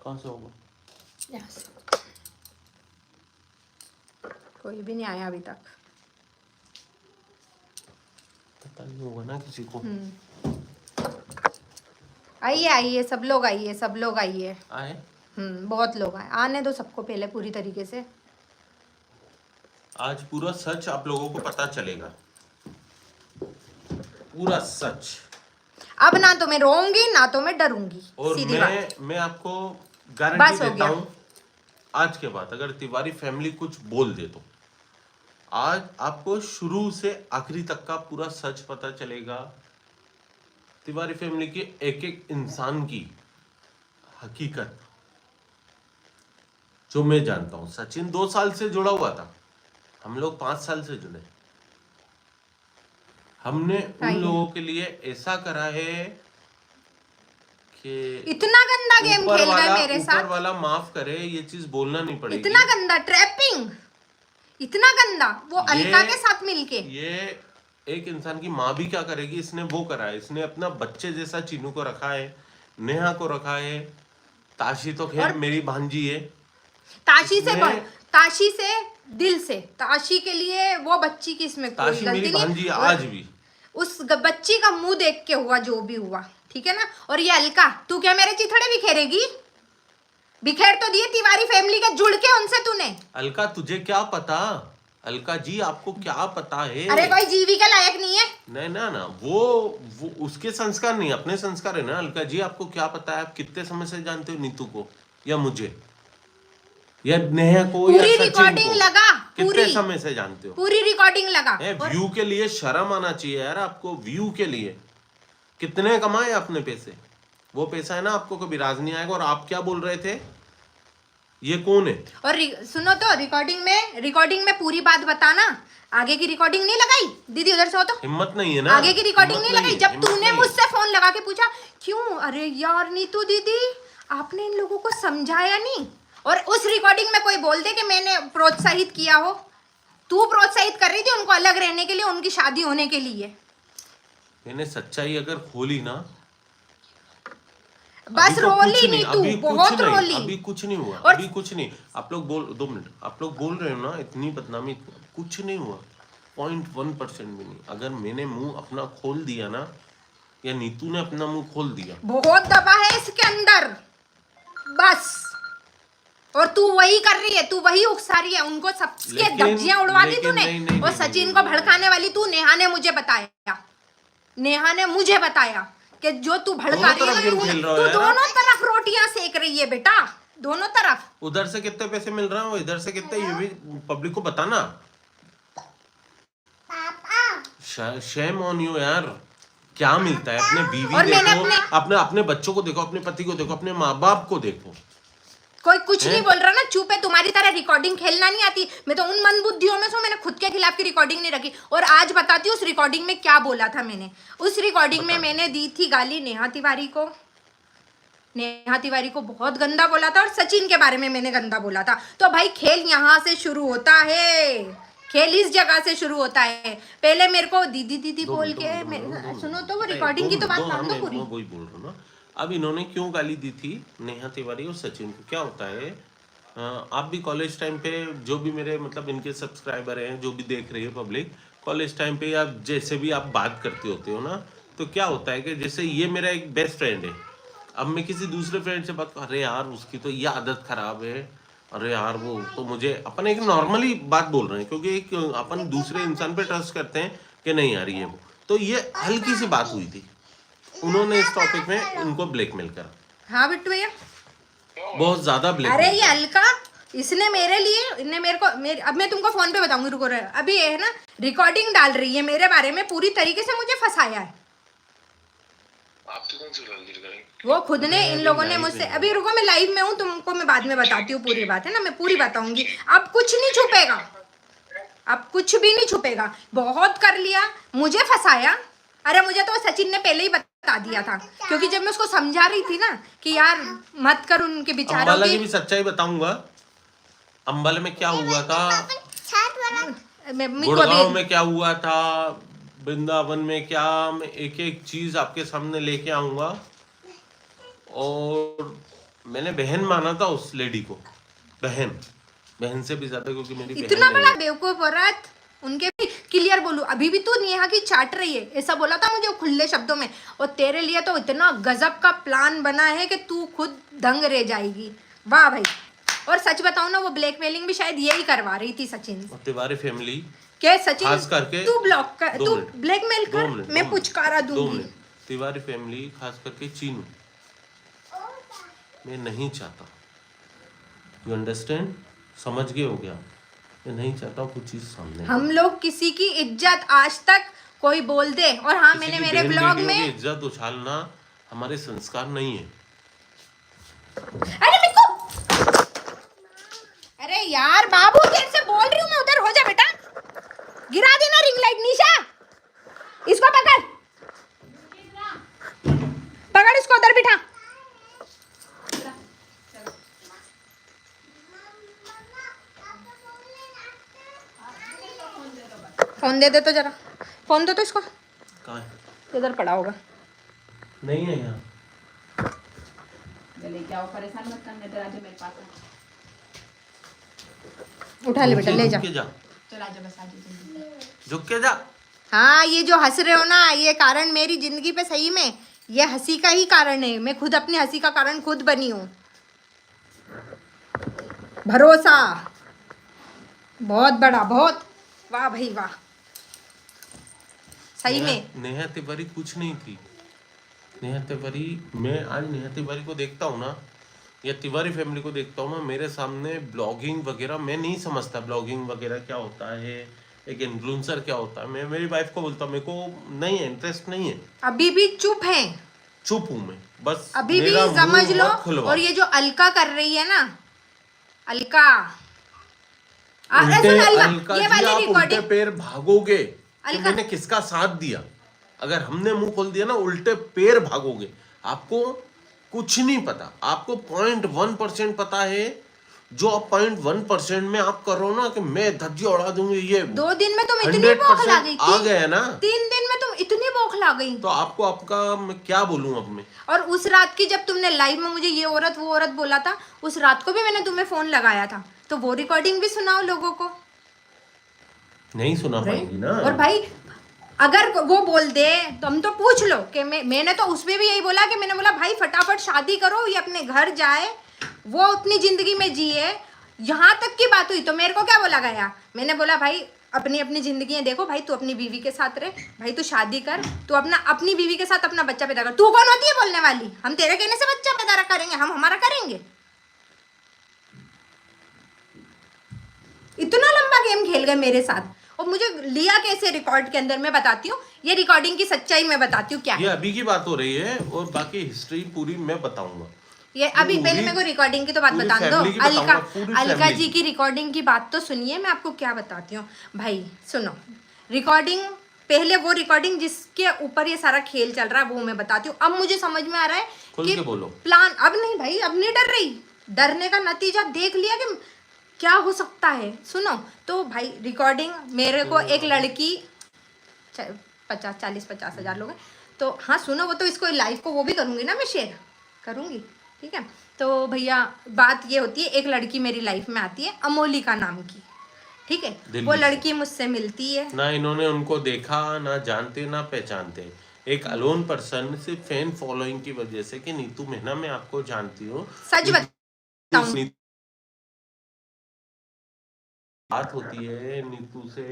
कहाँ से होगा? Yes. कोई भी नहीं आया अभी तक। पता नहीं होगा ना किसी को। आइए आइए, सब लोग आइए, सब लोग आइए। आए? बहुत लोग आए, आने दो सबको पहले पूरी तरीके से। आज पूरा सच आप लोगों को पता चलेगा, पूरा सच। अब ना तो मैं रोऊंगी ना तो मैं डरूंगी, और सीधी बात। मैं आपको गारंटी बस हो देता गया। हूँ, आज के बाद अगर तिवारी फैमिली कुछ बोल दे तो आज आपको शुरू से आखिरी तक का पूरा सच पता चलेगा। तिवारी फैमिली के एक एक इंसान की हकीकत जो मैं जानता हूं। सचिन 2 साल से जुड़ा हुआ था, हम लोग 5 साल से जुड़े। हमने उन लोगों के लिए ऐसा करा है कि इतना गंदा गेम खेल गए मेरे साथ। ऊपर वाला माफ करे, ये चीज बोलना नहीं पड़ेगी। इतना गंदा ट्रैपिंग, इतना गंदा, वो अलका के साथ मिलके। ये एक इंसान की माँ भी क्या करेगी, इसने वो करा है। इसने अपना बच्चे जैसा चीनू को रखा है, नेहा को रखा है, ताशी तो खैर मेरी भांजी है। ताशी से दिल से, ताशी के लिए वो बच्ची की इसमें कोई गलती नहीं। आज भी उस बच्ची का मुंह देख के हुआ जो भी हुआ, ठीक है ना। और ये अलका, तू क्या मेरे चिथड़े बिखेरेगी? बिखेर तो दिए तिवारी फैमिली के, जुड़ के उनसे तूने। अलका तुझे क्या पता? अलका जी आपको क्या पता है? अरे कोई जीवी के लायक नहीं है। नहीं ना ना, वो उसके संस्कार नहीं, अपने संस्कार है ना। अलका जी आपको क्या पता है? आप कितने समय से जानते हो नीतू को या मुझे या नेहा को या सचिन को? रिकॉर्डिंग लगा, कितने समय से जानते हो? पूरी रिकॉर्डिंग लगा। व्यू के लिए शर्म आना चाहिए यार आपको। व्यू के लिए कितने कमाए आपने पैसे? वो पैसा है ना आपको कभी राज नहीं आएगा। और आप क्या बोल रहे थे, ये कौन है? और सुनो तो, रिकॉर्डिंग में पूरी बात बताना। आगे की रिकॉर्डिंग नहीं लगाई दीदी, उधर से हो तो हिम्मत नहीं है ना। आगे की रिकॉर्डिंग नहीं लगाई। जब तूने मुझसे फोन लगा के पूछा क्यों, अरे यार नीतू दीदी आपने इन लोगों को समझाया नहीं। और उस रिकॉर्डिंग में कोई बोल दे कि मैंने प्रोत्साहित किया हो, तू प्रोत्साहित कर रही थी उनको अलग रहने के लिए, उनकी शादी होने के लिए। मैंने सच्चाई अगर खोली ना, बस रोली नहीं तू, बहुत रोली। अभी कुछ नहीं हुआ, अभी कुछ नहीं। आप लोग बोल 2 मिनट, आप लोग बोल रहे हो ना इतनी बदनामी, कुछ नहीं हुआ, 0.1% भी नहीं। अगर मैंने मुंह अपना खोल दिया ना, या नीतू ने अपना मुंह खोल दिया, बहुत दबा है इसके अंदर बस। और तू वही कर रही है, तू वही उकसा रही है उनको, सबके धज्जियां उड़वा दी तूने। और सचिन को भड़काने वाली तू, नेहा ने मुझे बताया कि जो तू भड़का रही है, तू दोनों तरफ रोटियां सेक रही है बेटा, दोनों तरफ। उधर से कितने पैसे मिल रहे हैं, इधर से कितने, ये भी पब्लिक को बताना। शेम ऑन यू यार। क्या मिलता है? अपने बीवी देखो, अपने बच्चों को देखो, अपने पति को देखो, अपने माँ बाप को देखो। कोई कुछ नहीं बोल रहा ना, चुप है। तुम्हारी तरह रिकॉर्डिंग खेलना नहीं आती। मैं तो उन मंदबुद्धियों में से, मैंने खुद के खिलाफ की रिकॉर्डिंग नहीं रखी। और आज बताती हूँ उस रिकॉर्डिंग में क्या बोला था मैंने। उस रिकॉर्डिंग में मैंने दी थी गाली नेहा तिवारी को। नेहा तिवारी को बहुत गंदा बोला था, और सचिन के बारे में मैंने गंदा बोला था। तो भाई खेल यहाँ से शुरू होता है, खेल इस जगह से शुरू होता है। पहले मेरे को दीदी दीदी बोल के, सुनो तो वो रिकॉर्डिंग की तो बात मान दो पूरी। वही बोल रहा हूँ ना। अब इन्होंने क्यों गाली दी थी नेहा तिवारी और सचिन को? क्या होता है, आप भी कॉलेज टाइम पे, जो भी मेरे मतलब इनके सब्सक्राइबर हैं, जो भी देख रही है पब्लिक, कॉलेज टाइम पे या जैसे भी आप बात करते होते हो ना, तो क्या होता है कि जैसे ये मेरा एक बेस्ट फ्रेंड है, अब मैं किसी दूसरे फ्रेंड से बात, अरे यार उसकी तो ये आदत खराब है, अरे यार वो तो, मुझे अपन एक नॉर्मली बात बोल रहे हैं क्योंकि एक अपन दूसरे इंसान पे ट्रस्ट करते हैं कि नहीं यार ये वो, तो ये हल्की सी बात हुई थी। उन्होंने इस टॉपिक में उनको ब्लैकमेल करा। हाँ बिट्टू भैया, बहुत ज्यादा ब्लैकमेल। अरे ये अलका, इसने मेरे लिए, इन्हें मेरे को, अब मैं तुमको फोन पे बताऊंगी, रुको रहे। अभी ये है ना रिकॉर्डिंग डाल रही है मेरे बारे में, पूरी तरीके से मुझे फंसाया है। वो खुद ने, इन लोगों ने मुझसे, अभी रुको मैं लाइव में हूँ, तुमको मैं बाद में बताती हूँ पूरी बात, है ना, मैं पूरी बताऊंगी। अब कुछ नहीं छुपेगा, अब कुछ भी नहीं छुपेगा। बहुत कर लिया, मुझे फंसाया। अरे मुझे तो सचिन ने पहले ही बता दिया था, क्योंकि जब मैं उसको समझा रही थी ना कि यार मत कर उनके बेचारों की भी सच्चाई बताऊंगा। अंबाला में क्या हुआ था, गुड़गांव में क्या हुआ था, वृंदावन में क्या, मैं एक एक चीज आपके सामने लेके आऊंगा। और मैंने बहन माना था उस लेडी को, बहन से भी ज्यादा, क्योंकि मेरी इतना बहन बड़ा है। बेवकूफ औरत, उनके भी क्लियर बोलूं, अभी भी तू नेहा की चाट रही है, ऐसा बोला था मुझे खुले शब्दों में। और तेरे लिए तो इतना गजब का प्लान बना है कि तू खुद दंग रह जाएगी। वाह भाई। और सच बताऊं ना, वो ब्लैकमेलिंग भी शायद यही करवा रही थी सचिन से। और तिवारी फैमिली के सचिन खास करके, तू ब्लॉक कर, दो तू मिनट, ब्लैकमेल दो कर, मिनट, मैं पुचकारा दो दूंगी। मिनट, तिवारी फैमिली खास करके चीनू, मैं नहीं चाहता, यू अंडरस्टैंड, समझ गए हो क्या? मैं नहीं चाहता कुछ चीज सामने आए। हम लोग किसी की इज्जत आज तक कोई बोल दे, और हाँ किसी मैंने की मेरे बहन ब्लॉग बेटियों की में, इज्जत उछालना हमारे संस्कार नहीं है। अरे मेरे को, अरे यार बाबू तेरे से बोल रही हूँ मैं, उधर हो जा बेटा, गिरा देना रिंग लाइट। निशा इसको पकड़, पकड़ इसको, उधर बिठा। फोन दे दे तो जरा, फोन दो तो इसको, कहाँ है? इधर पड़ा होगा। नहीं है यहाँ। लेके आओ, परेशान मत करने दे, राजू मेरे पास है। उठा ले बेटा, ले जा। झुक के जा, चल आजा, बस आजा जल्दी। झुक के जा। हाँ ये जो हंस रहे हो ना, ये कारण मेरी जिंदगी पे सही में ये हंसी का ही कारण है। मैं खुद अपनी हंसी का कारण खुद बनी हूँ। भरोसा बहुत बड़ा, बहुत। वाह भाई वाह, सही में। नेहा तिवारी कुछ नहीं थी। नेहा तिवारी, मैं आज नेहा तिवारी को देखता हूँ ना, या तिवारी फैमिली को देखता हूँ ना, मेरे सामने ब्लॉगिंग वगैरह मैं नहीं समझता, ब्लॉगिंग वगैरह क्या होता है, एक इन्फ्लुएंसर क्या होता है। मैं मेरी वाइफ को बोलता हूँ मेरे को नहीं है, इंटरेस्ट नहीं है, अभी भी चुप है, चुप हूँ मैं, बस अभी भी मेरा मुंह समझ लो। मत खुलवाओ। और ये जो अलका कर रही है ना, अलका, उल्टे, सुन अलका, अलका ये जी वाली आप उल्टे रिकॉर्डिंग, पैर भागोगे कि अलका। मैंने किसका साथ दिया। अगर हमने मुंह खोल दिया ना, उल्टे पैर भागोगे। आपको कुछ नहीं पता, आपको 0.1% पता है। जो आप 0.1% में आप कर रहे हो ना कि मैं धज्जी उड़ा दूंगी, ये 2 दिन में तुम इतनी बौखला गई, आ गया ना, 3 दिन में तुम इतनी बौखला गई। तो आपको आपका मैं क्या बोलूं अब मैं। और उस रात की जब तुमने लाइव में मुझे ये औरत वो औरत बोला था, उस रात को भी मैंने तुम्हें फोन लगाया था, तो वो रिकॉर्डिंग भी सुनाओ लोगों को। नहीं सुना पाएंगी ना। और भाई अगर वो बोल दे तो हम तो पूछ लो कि मैंने तो उसमें भी यही बोला कि मैंने बोला भाई फटाफट शादी करो, ये अपने घर जाए, वो अपनी जिंदगी में जिए। यहाँ तक की बात हुई तो मेरे को क्या बोला गया, मैंने बोला भाई अपनी अपनी जिंदगी देखो भाई, तू अपनी बीवी के साथ रहे भाई, तू शादी कर, तू अपनी बीवी के साथ अपना बच्चा पैदा कर। तू कौन होती है बोलने वाली? हम तेरे कहने से बच्चा पैदा करेंगे? हम हमारा करेंगे। इतना लंबा गेम खेल गए मेरे साथ, और मुझे लिया कैसे रिकॉर्ड के अंदर। मैं बताती हूँ ये रिकॉर्डिंग की सच्चाई, मैं बताती हूँ क्या ये है। अभी की बात हो रही है, और बाकी हिस्ट्री पूरी मैं बताऊंगा। ये अभी पहले मेरे को रिकॉर्डिंग की तो बात पूरी बता दो। फैमिली की अलका, बताऊंगा, पूरी अलका फैमिली जी की। की रिकॉर्डिंग की बात तो सुनिए, मैं आपको क्या बताती हूँ भाई। सुनो रिकॉर्डिंग, पहले वो रिकॉर्डिंग जिसके ऊपर ये सारा खेल चल रहा है वो मैं बताती हूँ। अब मुझे समझ में आ रहा है खुल कि के बोलो। प्लान, अब नहीं भाई, अब नहीं डर रही। डरने का नतीजा देख लिया कि क्या हो सकता है। सुनो तो भाई, रिकॉर्डिंग मेरे को एक लड़की 40-50 हज़ार लोग हैं तो, हाँ सुनो, वो तो इसको लाइव को वो भी करूँगी ना, मैं शेयर करूँगी, ठीक है। तो भैया बात ये होती है, एक लड़की मेरी लाइफ में आती है अमोलिका नाम की, ठीक है। दिल्ली वो से। लड़की मुझसे मिलती है, ना इन्होंने उनको देखा, ना जानते ना पहचानते। एक अलोन पर्सन सिर्फ फैन फॉलोइंग की वजह से, कि नीतू मेहना मैं आपको जानती हूँ, सच बताऊँ, बात होती है नीतू से,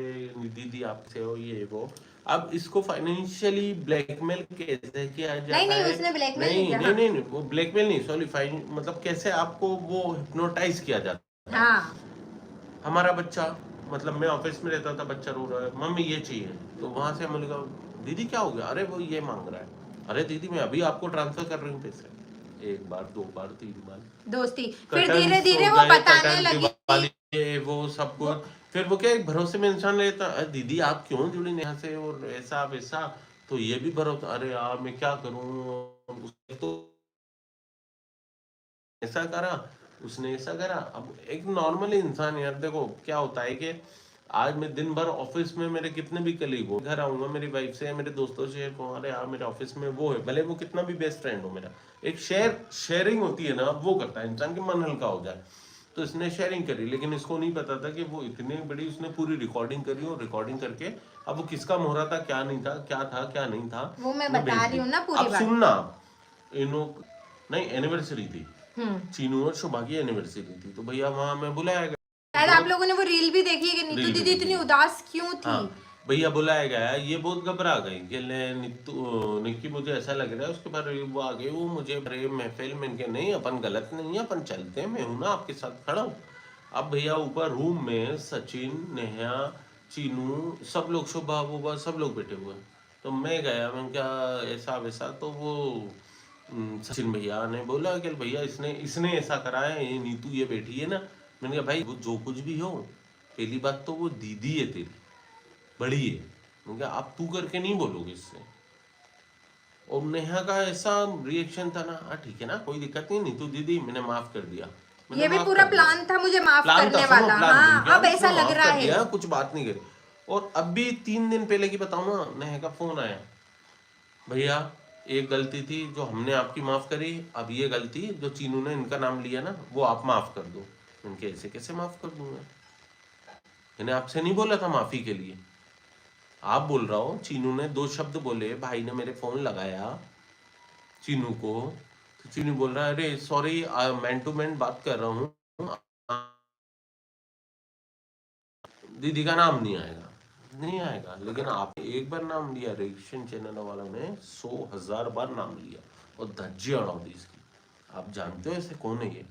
दीदी आपसे हो ये वो। अब इसको फाइनेंशियली ब्लैकमेल कैसे किया जाता है? नहीं, उसने blackmail नहीं, नहीं किया, नहीं, नहीं, वो ब्लैकमेल नहीं, सॉरी, मतलब कैसे आपको वो हिप्नोटाइज किया जाता है। हाँ हमारा बच्चा, मतलब मैं ऑफिस में रहता था, बच्चा रो रहा है, मम्मी ये चाहिए, तो वहां से हमने कहा दीदी क्या हो गया? अरे वो ये मांग रहा है। अरे दीदी मैं अभी आपको ट्रांसफर कर रही हूँ पैसे। 1 बार 2 बार 3 बार दोस्ती, फिर कर्टन्स धीरे धीरे हो वो गए, बताने कर्टन लगी। दिवाली, ये वो सब कुछ। फिर वो क्या, एक भरोसे में इंसान रहता है, दीदी आप क्यों जुड़ी नेहा से, और ऐसा वैसा, तो ये भी भरोसा, अरे यार मैं क्या करूं, उसने तो ऐसा करा, उसने ऐसा करा। अब एक नॉर्मल इंसान यार, देखो क्या होता है कि आज मैं दिन भर ऑफिस में मेरे कितने भी कलीग हो, घर आऊंगा मेरी वाइफ से, मेरे दोस्तों से कहूँ अरे यार मेरे ऑफिस में वो है, भले वो कितना भी बेस्ट फ्रेंड हो मेरा, एक शेयरिंग होती है ना, वो करता है इंसान के मन हल्का हो जाए। तो इसने शेयरिंग करी, लेकिन इसको नहीं पता था कि वो इतनी बड़ी उसने पूरी रिकॉर्डिंग करी, और रिकॉर्डिंग करके अब वो किसका मोहरा था, क्या नहीं था, क्या था क्या नहीं था, वो मैं बता रही हूँ ना पूरी अब बात। सुनना, इनो नहीं एनिवर्सरी थी, चीनू और शुभा की एनिवर्सरी थी, तो भैया वहां मैं बुलाया गया। शायद आप लोगों ने वो रील भी देखी है कि नीतू दीदी इतनी उदास क्यों थी। हाँ, भैया बुलाया गया, ये बहुत घबरा गई कि निक्की मुझे ऐसा लग रहा है, उसके बाद वो आ गई, वो मुझे अरे महफिल में इनके नहीं, अपन गलत नहीं है, अपन चलते हैं, मैं हूं ना आपके साथ खड़ा हूँ। अब भैया ऊपर रूम में सचिन, नेहा, चीनू, सब लोग, शुभा वुभा सब लोग बैठे हुए हैं। तो मैं गया, मैं क्या ऐसा वैसा, तो वो सचिन भैया ने बोला कि भैया इसने ऐसा करा है, ये नीतू ये बैठी है ना। मैंने कहा भाई वो जो कुछ भी हो, पहली बात तो वो दीदी है तेरी, बड़ी है। मैंने कहा आप तू करके नहीं बोलोगे इससे। और नेहा का ऐसा रिएक्शन था ना, हाँ ठीक है ना, कोई दिक्कत नहीं, नीतू दीदी मैंने माफ कर दिया। ये भी पूरा प्लान था मुझे माफ करने वाला। हाँ, अब ऐसा लग रहा है कुछ बात नहीं करी। और अभी 3 दिन पहले की बताऊं ना, नेहा का फोन आया, भैया एक गलती थी जो हमने आपकी माफ करी, अब ये गलती जो चीनू ने इनका नाम लिया ना, वो आप माफ कर दो। उनके ऐसे कैसे माफ कर दूंगा, मैंने आपसे नहीं बोला था माफी के लिए, आप बोल रहा हो। चीनू ने 2 शब्द बोले, भाई ने मेरे फोन लगाया चीनू को, तो चीनू बोल रहा है अरे सॉरी मैन टू मैन बात कर रहा हूँ, दीदी का नाम नहीं आएगा, नहीं आएगा। लेकिन आपने एक बार नाम लिया, रिएक्शन चैनल वालों ने 100,000 बार नाम लिया और धज्जी उड़ा दी इसकी। आप जानते हो ऐसे कौन है ये,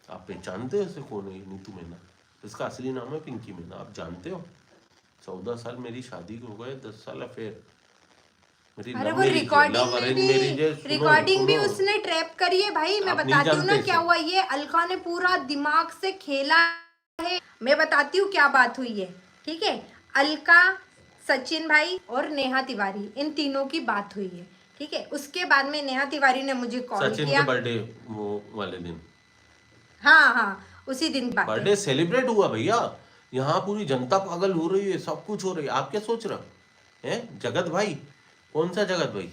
आप पहचानते हो ऐसे कौन है ये, नीतू मीना। इसका असली नाम है पिंकी मीना, आप जानते हो। 14 साल मेरी शादी को हो गए, 10 साल अफेयर। अरे वो रिकॉर्डिंग भी उसने ट्रैप करी है भाई। मैं बताती हूँ ना क्या हुआ, ये अलका ने पूरा दिमाग से खेला है। मैं बताती हूँ क्या बात हुई है, ठीक है। अलका, सचिन भाई और नेहा तिवारी, इन तीनों की बात हुई है, ठीक है। उसके बाद में नेहा तिवारी ने मुझे कॉल सचिन किया, के बर्थडे वो वाले दिन, हाँ हाँ उसी दिन बात, बर्थडे सेलिब्रेट हुआ भैया। यहाँ पूरी जनता पागल हो रही है, सब कुछ हो रही है, आप क्या सोच रहे हैं। जगत भाई, कौन सा जगत भाई,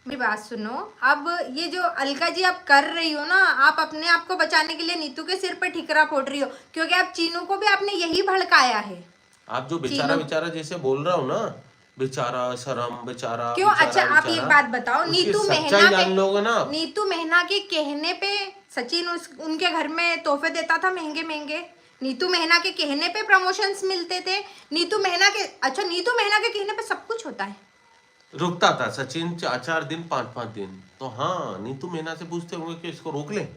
मेरी बात सुनो। अब ये जो अलका जी आप कर रही हो ना, आप अपने आप को बचाने के लिए नीतू के सिर पे ठिकरा फोड़ रही हो, क्योंकि आप चीनू को भी आपने यही भड़काया है। आप जो बेचारा जैसे बोल रहा हो ना, बेचारा शर्म बेचारा क्यों। बेचारा, अच्छा आप एक बात बताओ, नीतू मेहना के कहने पे सचिन उनके घर में तोहफे देता था महंगे महंगे, नीतू मेहना के कहने पे प्रमोशंस मिलते थे, नीतू मेहना के कहने पे सब कुछ होता है। रुकता था सचिन 4-4 दिन 5-5 दिन, तो हाँ नीतू मेहना से पूछते होंगे कि इसको रोक ले।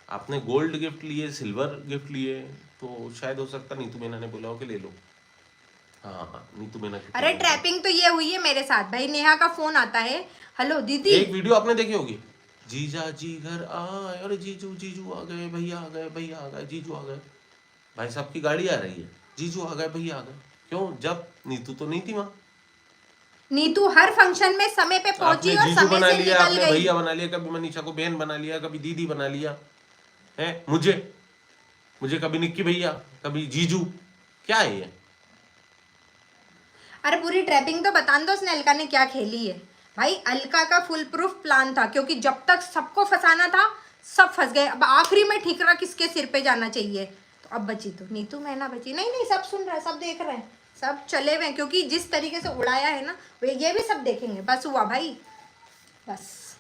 आपने गोल्ड गिफ्ट लिए, सिल्वर गिफ्ट लिए, तो शायद हो सकता नीतू मेहना ने बोला हो कि ले लो। हाँ नीतू मेहना। अरे ट्रैपिंग तो ये हुई है मेरे साथ भाई। नेहा का फोन आता है, हेलो दीदी। एक वीडियो आपने देखी होगी, जीजा जी घर आए, अरे जीजू आ गए, भैया आ गए, जीजू आ गए, भाई साहब की गाड़ी आ रही है, जीजू आ गए, भैया आ गए। क्यों, जब नीतू तो नहीं थी वहां। नीतू हर फंक्शन में समय पे पहुंची और समय बना से लिया, निकल आपने गई। भैया बना लिया, कभी मनीषा को बहन बना लिया, कभी दीदी बना लिया है, मुझे कभी निक्की भैया, कभी जीजू, क्या है ये। अरे पूरी ट्रैपिंग तो बता दो उसने अलका ने क्या खेली है भाई। अलका का फुल प्रूफ प्लान था, क्योंकि जब तक सबको फंसाना था सब फंस गए। अब आखिरी में ठिकरा किसके सिर पे जाना चाहिए, तो अब बची तो नीतू मेहना बची। नहीं सब सुन रहे हैं, सब देख रहे हैं, सब चले हुए हैं, क्योंकि जिस तरीके से उड़ाया है ना, वे ये भी सब देखेंगे। बस हुआ भाई, बस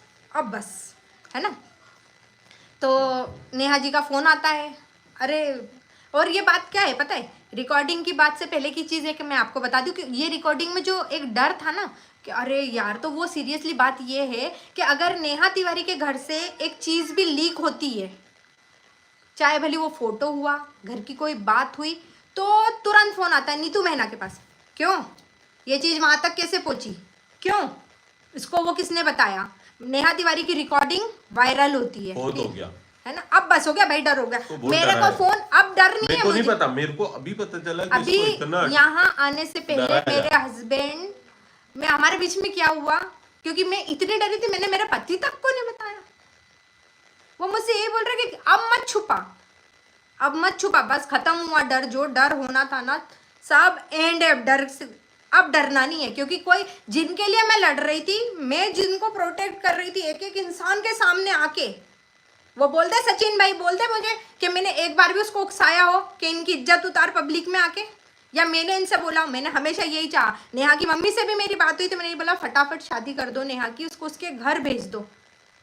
है ना। तो नेहा जी का फोन आता है, अरे और ये बात क्या है पता है, रिकॉर्डिंग की बात से पहले की चीज़ है कि मैं आपको बता दूं कि ये रिकॉर्डिंग में जो एक डर था ना कि अरे यार, तो वो सीरियसली बात ये है कि अगर नेहा तिवारी के घर से एक चीज़ भी लीक होती है, चाहे भले वो फोटो हुआ, घर की कोई बात हुई, तो तुरंत फोन आता है नीतू मेहना के पास। क्यों, ये चीज़ वहाँ तक कैसे पहुँची, क्यों, इसको वो किसने बताया। नेहा तिवारी की रिकॉर्डिंग वायरल होती है, बहुत हो गया है ना। अब बस हो गया भाई, डर हो गया तो मेरे को फोन। अब डर नहीं है, मेरे को नहीं पता, मेरे को अभी पता चला कि अभी यहाँ आने से पहले मेरे हस्बैंड में हमारे बीच में क्या हुआ, क्योंकि मैं इतनी डरी थी, मैंने मेरे पति तक को नहीं बताया। वो मुझसे यही बोल रहे कि अब मत छुपा, अब मत छुपा, बस खत्म हुआ डर, जो डर होना था ना सब एंड है डर से। अब डरना नहीं है, क्योंकि कोई जिनके लिए मैं लड़ रही थी, मैं जिनको प्रोटेक्ट कर रही थी एक एक इंसान के सामने आके, वो बोलते सचिन भाई बोलते मुझे कि मैंने एक बार भी उसको उकसाया हो कि इनकी इज्जत उतार पब्लिक में आके, या मैंने इनसे बोला। मैंने हमेशा यही चाहा, नेहा की मम्मी से भी मेरी बात हुई तो मैंने ये बोला फटाफट शादी कर दो नेहा की, उसको उसके घर भेज दो,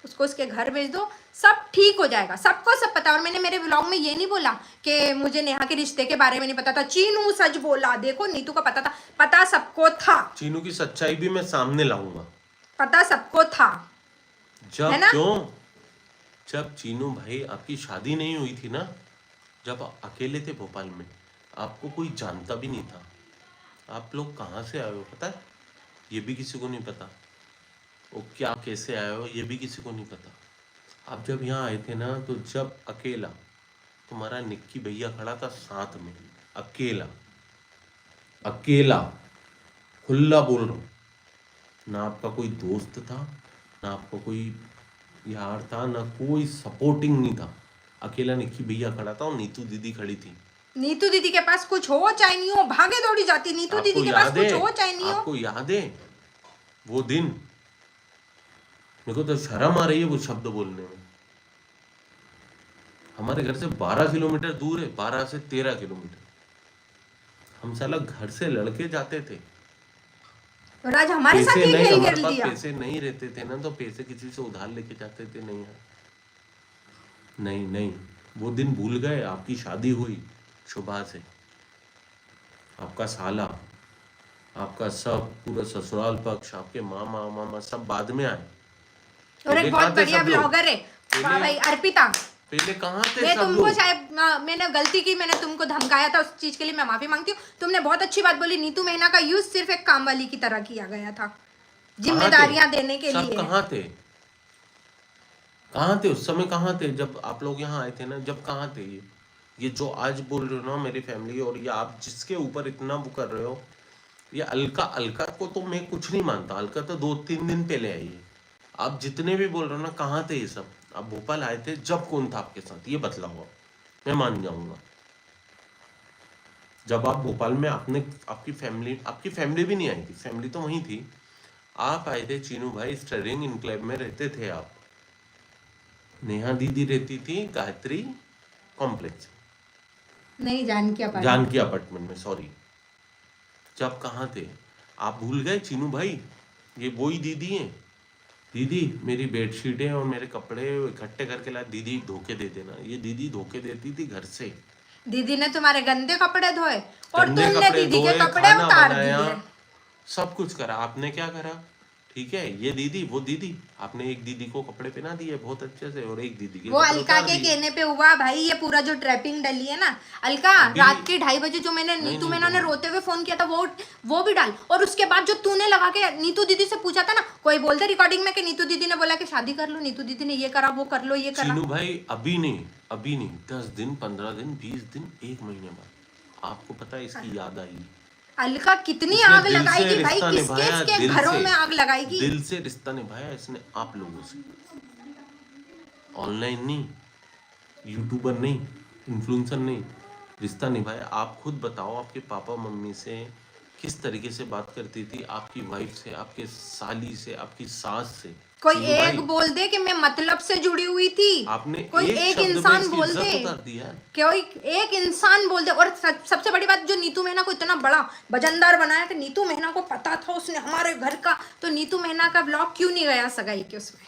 उसको उसके घर भेज दो, सब ठीक हो जाएगा। सबको सब पता। और मैंने मेरे व्लॉग में ये नहीं बोला कि मुझे नेहा के रिश्ते के बारे में नहीं पता था। चीनू सच बोला, देखो नीतू का पता था, पता सबको था, चीनू की सच्चाई भी मैं सामने लाऊंगा, पता सबको था, है ना? जब चीनू भाई आपकी शादी नहीं हुई थी ना, जब आप अकेले थे भोपाल में, आपको कोई जानता भी नहीं था। आप लोग कहाँ से आए हो पता है? ये भी किसी को नहीं पता। वो क्या कैसे आए हो ये भी किसी को नहीं पता। आप जब यहाँ आए थे ना, तो जब अकेला तुम्हारा निक्की भैया खड़ा था साथ में, अकेला अकेला, खुला बोल रहा हूँ, ना आपका कोई दोस्त था, ना आपका कोई यार था, ना कोई सपोर्टिंग नहीं था। अकेला निक्की भैया खड़ा था और नीतू दीदी खड़ी थी। नीतू दीदी के पास कुछ हो चाहे नहीं हो, भागे दौड़ी जाती। नीतू दीदी के पास कुछ हो चाहे नहीं हो। आपको याद है वो दिन? मेरे को तो शर्म आ रही है वो शब्द बोलने में। हमारे घर से 12 किलोमीटर दूर है, 12 से 13 किलोमीटर। हम साला घर से लड़के जाते थे। और आज हमारे साथ ये खेल खेल दिया। पैसे नहीं रहते थे ना, तो पैसे किसी से उधार लेके जाते थे। नहीं यार, नहीं नहीं, वो दिन भूल गए। आपकी शादी हुई शुभा से, आपका साला, आपका सब पूरा ससुराल पक्ष, आपके मामा मामा सब बाद में आए। और एक बहुत बढ़िया ब्लॉगर है भाई अर्पिता, पहले कहाँ थे मैं सब तुमको लोग? शायद मैंने गलती की, मैंने तुमको धमकाया था, उस चीज के लिए मैं माफी मांगती हूँ। तुमने बहुत अच्छी बात बोली, नीतू मेहना का यूज सिर्फ एक काम वाली की तरह किया गया था, जिम्मेदारियां देने के लिए। कहाँ थे? कहाँ थे उस समय? कहाँ थे जब आप लोग यहाँ आए थे ना? जब कहाँ थे ये जो आज बोल रहे हो ना मेरी फैमिली, और ये आप जिसके ऊपर इतना वो कर रहे हो, ये अलका, अलका को तो मैं कुछ नहीं मानता। अलका तो 2-3 दिन पहले आई है। आप जितने भी बोल रहे हो ना, कहाँ थे ये सब? आप भोपाल आए थे जब कौन था आपके साथ ये बतलाओ, मैं मान जाऊंगा। जब आप भोपाल में आपकी फैमिली भी नहीं आई थी, फैमिली तो वहीं थी। आप आए थे चीनू भाई, स्टरिंग इनक्लेव में रहते थे आप। नेहा दीदी रहती थी गायत्री कॉम्प्लेक्स, नहीं जानकी अपार्टमेंट में, सॉरी। जब कहाँ थे आप? भूल गए चीनू भाई? ये वही दीदी है। दीदी मेरी बेडशीटें और मेरे कपड़े इकट्ठे करके ला, दीदी धोखे दे देना। ये दीदी धोखे देती थी घर से। दीदी ने तुम्हारे गंदे कपड़े धोए और गंदे तुमने कपड़े दीदी के धोए, कपड़े खाना उतार बनाया, दिए। सब कुछ करा। आपने क्या करा? ठीक है, ये दीदी वो दीदी, आपने एक दीदी को कपड़े पहना दिए बहुत अच्छे से, और एक दीदी के वो कपड़े अलका उतार के दिए। कहने पे हुआ भाई। ये पूरा जो ट्रैपिंग डली है ना अलका, रात के 2:30 बजे जो मैंने नीतू मैना ने रोते हुए फोन किया था, वो भी डाल। और उसके बाद जो तूने लगा के नीतू दीदी से पूछा था ना, कोई बोलते रिकॉर्डिंग में कि नीतू दीदी ने बोला कि शादी कर लो, नीतू दीदी ने ये करा, वो कर लो, ये करा। चीनू भाई अभी नहीं 10 दिन 15 दिन 20 दिन 1 महीने बाद आपको पता है इसकी याद आई। अलका कितनी आग लगाएगी भाई, किसके घरों में आग लगाएगी। दिल से रिश्ता निभाया इसने आप लोगों से, ऑनलाइन नहीं, यूट्यूबर नहीं, इन्फ्लुएंसर नहीं, रिश्ता निभाया। आप खुद बताओ, आपके पापा मम्मी से किस तरीके से बात करती थी, आपकी वाइफ से, आपके साली से, आपकी सास से। कोई एक बोल दे कि मैं मतलब से जुड़ी हुई थी, आपने कोई एक इंसान बोल दे, कोई एक इंसान बोल दे। और सबसे बड़ी बात, जो नीतू मेहना को इतना बड़ा वजनदार बनाया कि नीतू मेहना को पता था उसने हमारे घर का, तो नीतू मेहना का ब्लॉग क्यों नहीं गया सगाई के उसमें?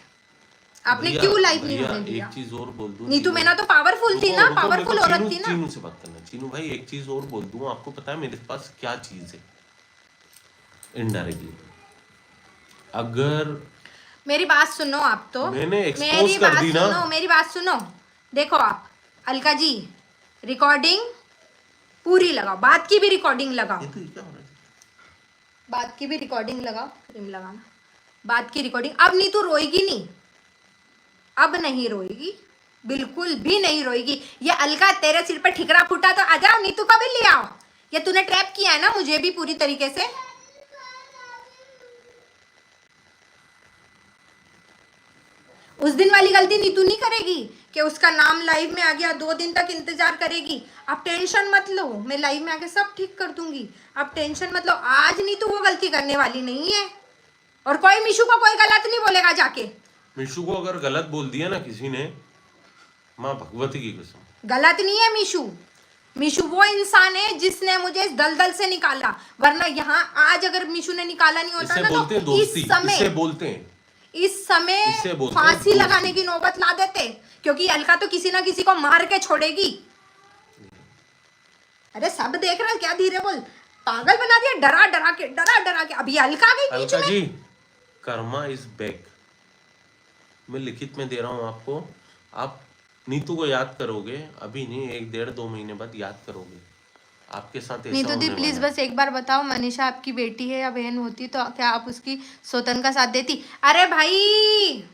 आपने क्यों लाइव नहीं होने दिया? एक चीज और बोल दूं, नीतू मेहना तो पावरफुल थी ना, पावरफुल औरत थी ना। चीनू से बात करना। चीनू भाई एक चीज और बोल दूं, आपको पता है मेरे पास क्या चीज है? इनडायरेक्टली, अगर मेरी बात सुनो आप, तो मैंने एक्सपोज कर दी ना। मेरी बात सुनो, देखो आप अलका जी, रिकॉर्डिंग पूरी लगाओ, बात की भी रिकॉर्डिंग लगाओ, बात की भी रिकॉर्डिंग लगाओ, रिम लगाना, बात की रिकॉर्डिंग। अब नीतू रोएगी नहीं, अब नहीं रोएगी, बिल्कुल भी नहीं रोएगी। ये अलका तेरे सिर पे ठिकरा फूटा तो आ जाओ, नीतू का भी ले आओ। ये तूने ट्रैप किया है ना मुझे भी पूरी तरीके से। उस दिन वाली गलती नीतू नहीं करेगी कि उसका नाम लाइव में आ गया, 2 दिन तक इंतजार करेगी। आप टेंशन मत लो, मैं लाइव में आके सब ठीक कर दूंगी, आप टेंशन मत लो। आज नहीं तो वो गलती करने वाली नहीं है, और कोई मिशू को कोई गलत नहीं बोलेगा जाके। मिशू को अगर गलत बोल दिया ना किसी ने, माँ भगवती की कसम, गलत नहीं है मिशू। मिशू वो इंसान है जिसने मुझे इस दलदल से निकाला, वरना यहाँ आज अगर मिशू ने निकाला नहीं होता इसे ना बोलते हैं तो दोस्ती, इस समय इसे बोलते हैं, इसे बोलते हैं फांसी दोस्ती। लगाने की नौबत ला देते, क्योंकि अलका तो किसी ना किसी को मार के छोड़ेगी। अरे सब देख रहे हैं, क्या धीरे बोल, पागल बना दिया, डरा डरा के। अभी अलका आ गई बीच अलका में। जी, कर्मा इज बैक। मैं लिखित में दे रहा हूँ आपको, आप नीतू को याद करोगे, अभी नहीं 1-1.5-2 महीने बाद याद करोगे, आपके साथ ऐसा नीतू दी होने प्लीज वाला है। बस एक बार बताओ, मनीषा आपकी बेटी है या बहन होती तो क्या आप उसकी सौतन का साथ देती? अरे भाई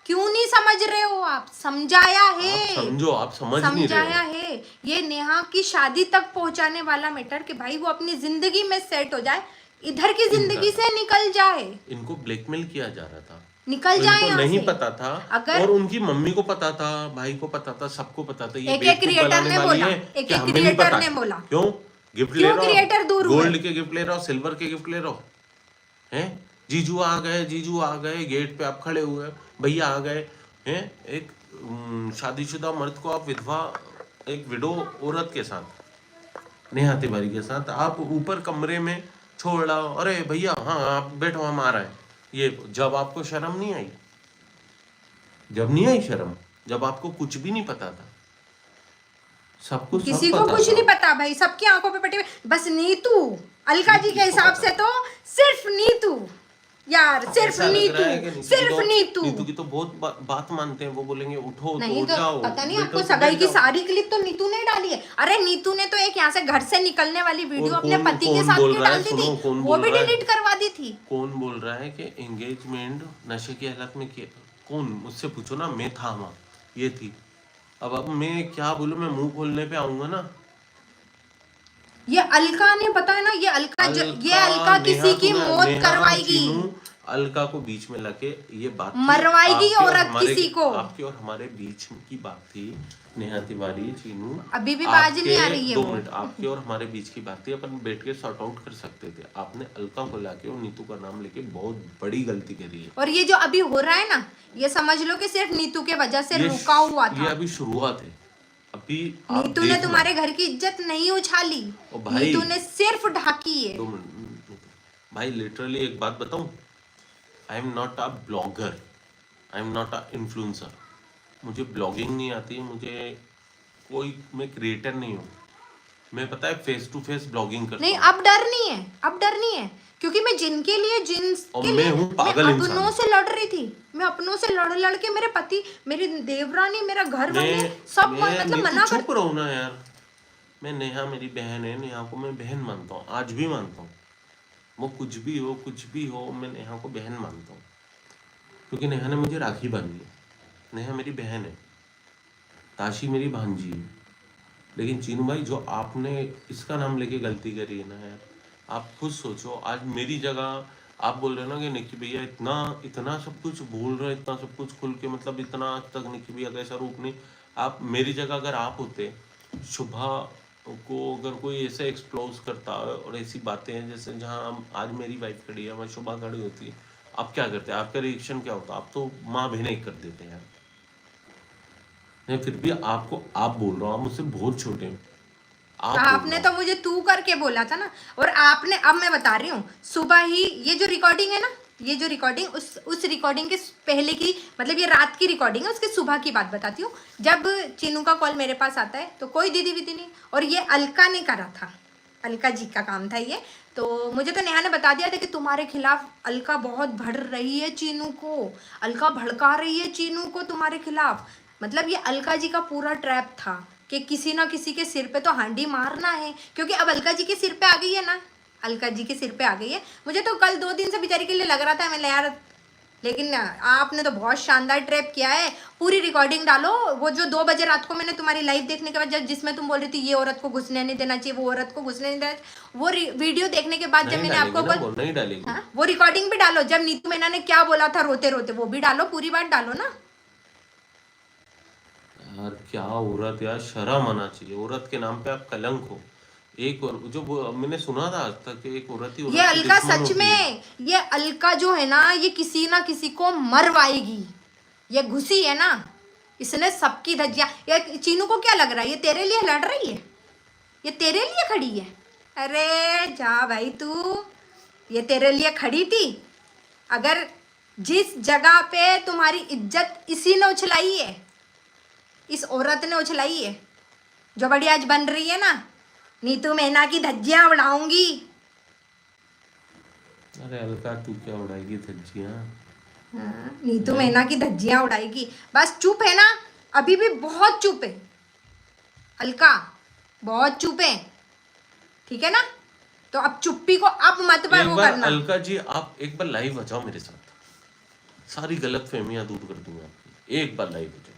क्यों नहीं समझ रहे हो आप? समझाया है, आप समझो, आप समझ नहीं समझाया रहे हो। है। ये नेहा की शादी तक पहुंचाने वाला मैटर कि भाई वो अपनी जिंदगी में सेट हो जाए, इधर की जिंदगी से निकल जाए, इनको ब्लैकमेल किया जा रहा था, निकल तो जाए इनको यहाँ नहीं से। पता था, अगर और उनकी मम्मी को पता था, भाई को पता था, सबको पता था, ये एक-एक बेवकूफ क्रिएटर बनाने ने वाली बोला, है एक-एक कि हमें नहीं क्रिएटर पता। ने बोला। क्यों गिफ्ट ले क्यों रहे क्रिएटर दूर हो, हुए? गोल्ड के गिफ्ट ले रहे हो, सिल्वर के गिफ्ट ले रहे हो, हैं? जीजू आ गए, गेट पे आप खड़े हुए, भैया आ गए हैं। एक शादीशुदा मर्द को आप विधवा, एक विडो औरत के साथ, नेहा तिवारी के साथ आप ऊपर कमरे में छोड़ रहा हो, अरे भैया हाँ आप बैठो, हम आ रहे हैं। ये जब आपको शर्म नहीं आई, जब नहीं आई शर्म, जब आपको कुछ भी नहीं पता था, सब कुछ किसी सब को पता कुछ था। नहीं पता भाई, सबकी आंखों पे पटे हुए। बस नीतू, अलका जी के हिसाब से तो सिर्फ नीतू यार, सिर्फ ऐसा लग रहा है कि नीतू, सिर्फ नीतू। नीतू की तो बहुत बात मानते हैं, वो बोलेंगे उठो नहीं तो तो जाओ, पता नहीं बैठो आपको तो सगाई बैठ की जाओ। सारी क्लिप तो नीतू ने डाली है। अरे नीतू ने तो एक यहाँ से घर से निकलने वाली वीडियो और अपने कौन- पति के कौन साथ बोल की रहा है? डाल दी सुनो, थी, कौन वो बोल भी रहा है? डिलीट करवा दी थी। कौन बोल रहा है कि एंगेजमेंट नशे की हालत में किया? कौन? मुझसे पूछो ना, मैं था वहां, ये थी। अब मैं क्या बोलूं, मैं मुंह खोलने पे आऊंगा ना। ये अलका ने, पता है ना, ये अलका नेहा किसी की सुना, मौत नेहा, करवाएगी, चीनू, अलका को बीच में लाके ये बात थी, मरवाएगी आपके और औरत हमारे- किसी को। आपके और हमारे बीच की बात थी, नेहा तिवारी, चीनू, अभी भी बाज नहीं आ आपके- रही है 2 वो। मिनट, आपके और हमारे बीच की बात थी, अपन बैठ के सॉर्ट आउट कर सकते थे। आपने अलका को लाके और नीतू का नाम लेके बहुत बड़ी गलती करी है। और ये जो अभी हो रहा है ना, ये समझ लो कि सिर्फ नीतू के वजह से ये रुका हुआ ये था। अभी शुरुआत है, अभी आप नीतू ने देखना। तुम्हारे घर की इज्जत नहीं उछाली, ओ भाई, नीतू ने सिर्फ ढाकी है। 2 मिनट भाई, लिटरली एक बात बताऊं, I am not a blogger, I am not a influencer. मुझे ब्लॉगिंग नहीं आती, मुझे कोई, मैं क्रिएटर नहीं हूँ। मैं पता है फेस टू फेस ब्लॉगिंग करता नहीं हूँ। अब डर नहीं है, अब डर नहीं है, क्योंकि मैं जिनके लिए और जिनके मैं लिए हूँ पागल मैं इंसान। अपनों से लड़ रही थी, मैं अपनों से लड़ के मेरे पति, मेरी देवरानी, मेरा घर वाले सब मतलब नीतू मना कर। चुप रहो ना यार। मैं, नेहा मेरी बहन है, नेहा को मैं बहन मानता हूँ, आज भी मानता हूँ। वो कुछ भी हो, मैं नेहा को बहन मानता हूँ, क्योंकि नेहा ने मुझे राखी बांधी है। नेहा मेरी बहन है, ताशी मेरी भांजी है। लेकिन चीनू भाई, जो आपने इसका नाम लेके गलती करी है ना यार, आप खुद सोचो। आज मेरी जगह आप बोल रहे हो ना कि निक्की भैया इतना सब कुछ भूल रहे, इतना सब कुछ खुल के, मतलब इतना आज तक निक्की भैया का ऐसा रूप नहीं। आप मेरी जगह अगर आप होते, शुभा को अगर कोई ऐसे एक्सप्लोज करता और ऐसी बातें हैं जैसे जहाँ आज मेरी वाइफ खड़ी है, वहाँ शुभा खड़ी होती, आप क्या करते? आपका रिएक्शन क्या होता? आप तो माँ बहन एक कर देते हैं यार। नहीं, फिर भी आपको, आप बोल रहा हूँ, आप मुझसे बहुत छोटे हैं। आप बोल आपने रहे तो हो। मुझे तू करके बोला था ना, और आपने, अब मैं बता रही हूँ, सुबह ही ये जो रिकॉर्डिंग है ना, ये जो रिकॉर्डिंग उस रिकॉर्डिंग के पहले की, मतलब ये रात की रिकॉर्डिंग है, उसके सुबह की बात बताती हूँ। जब चीनू का कॉल मेरे पास आता है तो कोई दीदी वीदी नहीं, और ये अलका ने करा था, अलका जी का काम था ये। तो मुझे तो नेहा ने बता दिया था कि तुम्हारे खिलाफ अलका बहुत भड़ रही है चीनू को, अलका भड़का रही है चीनू को तुम्हारे खिलाफ। मतलब ये अलका जी का पूरा ट्रैप था कि किसी ना किसी के सिर पे तो हांडी मारना है, क्योंकि अब अलका जी के सिर पे आ गई है ना, अलका जी के सिर पे आ गई है। मुझे तो कल 2 दिन से बेचारी के लिए लग रहा था, मैंने यार, लेकिन आपने तो बहुत शानदार ट्रैप किया है। पूरी रिकॉर्डिंग डालो, वो जो 2 बजे रात को मैंने तुम्हारी लाइव देखने के बाद, जब जिसमें तुम बोल रही थी ये औरत को घुसने नहीं देना चाहिए, वो औरत को घुसने नहीं देना चाहिए, वो वीडियो देखने के बाद जब मैंने आपको वो नहीं डालेगी। हाँ, वो रिकॉर्डिंग भी डालो, जब नीतू मैना ने क्या बोला था रोते रोते, वो भी डालो, पूरी बात डालो ना। यार क्या औरत, यार शर्म आना चाहिए। औरत के नाम पे आप कलंक हो। एक और जो मैंने सुना था आज तक कि एक औरत ही ये औरत की अलका दुश्मन सच होती है। में, ये अलका जो है ना, ये किसी ना किसी को मरवाएगी। ये घुसी है ना, इसने सबकी धज्जियां। ये चीनू को क्या लग रहा है ये तेरे लिए लड़ रही है, ये तेरे लिए खड़ी है? अरे जा भाई तू, ये तेरे लिए खड़ी थी। अगर जिस जगह पे तुम्हारी इज्जत इसी ने उछलाई है, इस औरत ने उछलाई है, जो बड़ी आज बन रही है ना, नीतू मेहना की धज्जियां उड़ाऊंगी। अरे अलका तू क्या उड़ाएगी धज्जियां? हाँ, नीतू मेहना की धज्जियां उड़ाएगी। बस चुप है ना, अभी भी बहुत चुप है अलका, बहुत चुप है, ठीक है ना? तो अब चुप्पी को अब मत पर एक वो बार करना। अलका जी आप एक बार लाइव आ जाओ मेरे साथ, सारी गलत फहमियां दूर कर दूंगा आपकी। एक बार लाइव आ जाओ,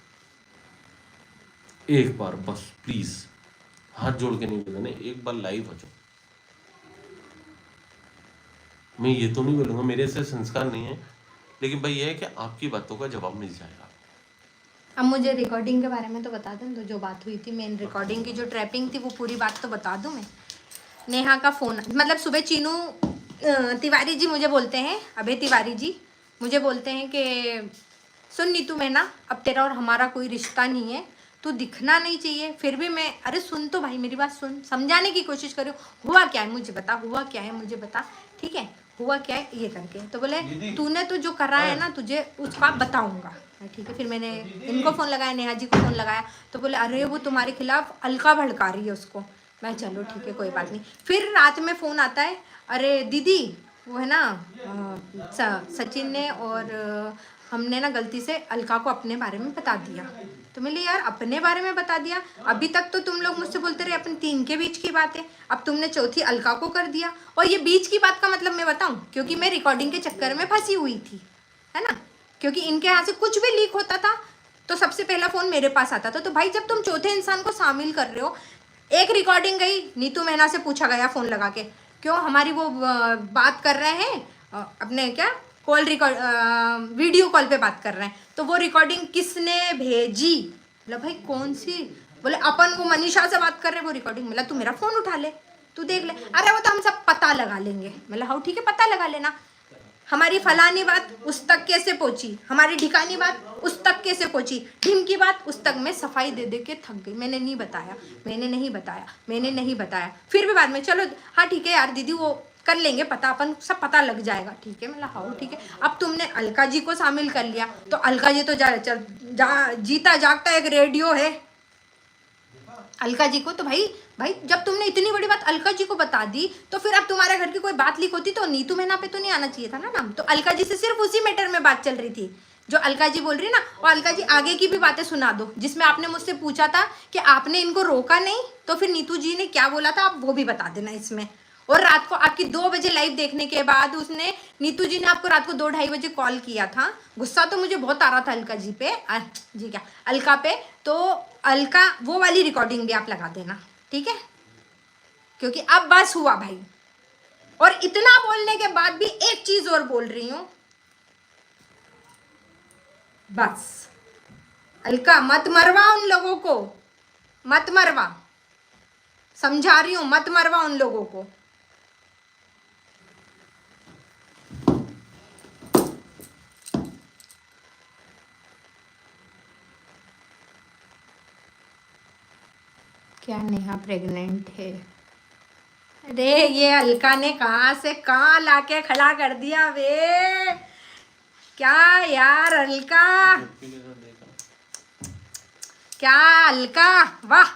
एक बार बस प्लीज, हाथ जोड़ के नहीं बोलना, एक बार लाइव आ जाओ। मैं ये तो नहीं बोलूंगा मेरे से संस्कार नहीं है, लेकिन भाई ये है कि आपकी बातों का जवाब मिल जाएगा। अब मुझे रिकॉर्डिंग के बारे में तो बता दूं, तो जो बात हुई थी मेन रिकॉर्डिंग की जो ट्रैपिंग थी वो पूरी बात तो बता दूं मैं। नेहा का फ़ोन, मतलब सुबह चीनू तिवारी जी मुझे बोलते हैं, अभय तिवारी जी मुझे बोलते हैं कि सुन नीतू मेहना, अब तेरा और हमारा कोई रिश्ता नहीं है, तू दिखना नहीं चाहिए। फिर भी मैं, अरे सुन तो भाई मेरी बात सुन, समझाने की कोशिश करो, हुआ क्या है मुझे बता, हुआ क्या है मुझे बता, ठीक है हुआ क्या है ये करके। तो बोले तूने तो जो करा है ना तुझे उसका बताऊंगा, ठीक है। फिर मैंने इनको फ़ोन लगाया, नेहा जी को फ़ोन लगाया, तो बोले अरे वो तुम्हारे खिलाफ अलका भड़का रही है उसको। मैं चलो ठीक है कोई बात नहीं। फिर रात में फ़ोन आता है, अरे दीदी वो है ना सचिन ने और हमने ना गलती से अलका को अपने बारे में बता दिया। तो मैं यार अपने बारे में बता दिया, अभी तक तो तुम लोग मुझसे बोलते रहे अपन तीन के बीच की बात है, अब तुमने चौथी अलका को कर दिया। और ये बीच की बात का मतलब मैं बताऊं, क्योंकि मैं रिकॉर्डिंग के चक्कर में फंसी हुई थी, है ना, क्योंकि इनके यहाँ से कुछ भी लीक होता था तो सबसे पहला फ़ोन मेरे पास आता था। तो भाई जब तुम चौथे इंसान को शामिल कर रहे हो, एक रिकॉर्डिंग गई नीतू मेहना से पूछा गया फ़ोन लगा के, क्यों हमारी वो बात कर रहे हैं अपने क्या कॉल रिकॉर्ड वीडियो कॉल पे बात कर रहे हैं, तो वो रिकॉर्डिंग किसने भेजी? बोला भाई कौन सी? बोले अपन वो मनीषा से बात कर रहे हैं वो रिकॉर्डिंग। बोला तू मेरा फ़ोन उठा ले, तू देख ले। अरे वो तो हम सब पता लगा लेंगे। बोला हाँ ठीक है पता लगा लेना, हमारी फलानी बात उस तक कैसे पहुंची, हमारी ढिकानी बात उस तक कैसे पहुंची, ढिम की बात उस तक मैं सफाई दे दे के थक गई। मैंने नहीं बताया, मैंने नहीं बताया, मैंने नहीं बताया। फिर भी बाद में चलो हाँ ठीक है यार दीदी वो कर लेंगे पता, अपन सब पता लग जाएगा, ठीक है। मतलब हाँ ठीक है। अब तुमने अलका जी को शामिल कर लिया, तो अलका जी तो जीता जागता एक रेडियो है अलका जी को। तो भाई जब तुमने इतनी बड़ी बात अलका जी को बता दी, तो फिर अब तुम्हारे घर की कोई बात लीक होती तो नीतू मेहना पे तो नहीं आना चाहिए था ना नाम। तो अलका जी से सिर्फ उसी मैटर में बात चल रही थी जो अलका जी बोल रही ना। और अलका जी आगे की भी बातें सुना दो, जिसमें आपने मुझसे पूछा था कि आपने इनको रोका नहीं, तो फिर नीतू जी ने क्या बोला था आप वो भी बता देना इसमें। और रात को आपकी 2 बजे लाइव देखने के बाद उसने नीतू जी ने आपको रात को 2-2:30 बजे कॉल किया था। गुस्सा तो मुझे बहुत आ रहा था अलका जी पे, जी क्या अलका पे। तो अलका वो वाली रिकॉर्डिंग भी आप लगा देना, ठीक है, क्योंकि अब बस हुआ भाई। और इतना बोलने के बाद भी एक चीज और बोल रही हूं, बस अलका मत मरवा उन लोगों को, मत मरवा, समझा रही हूं, मत मरवा उन लोगों को। क्या नेहा प्रेग्नेंट है? अरे ये अलका ने कहाँ से कहाँ लाके खड़ा कर दिया वे, क्या यार अलका, क्या अलका, वाह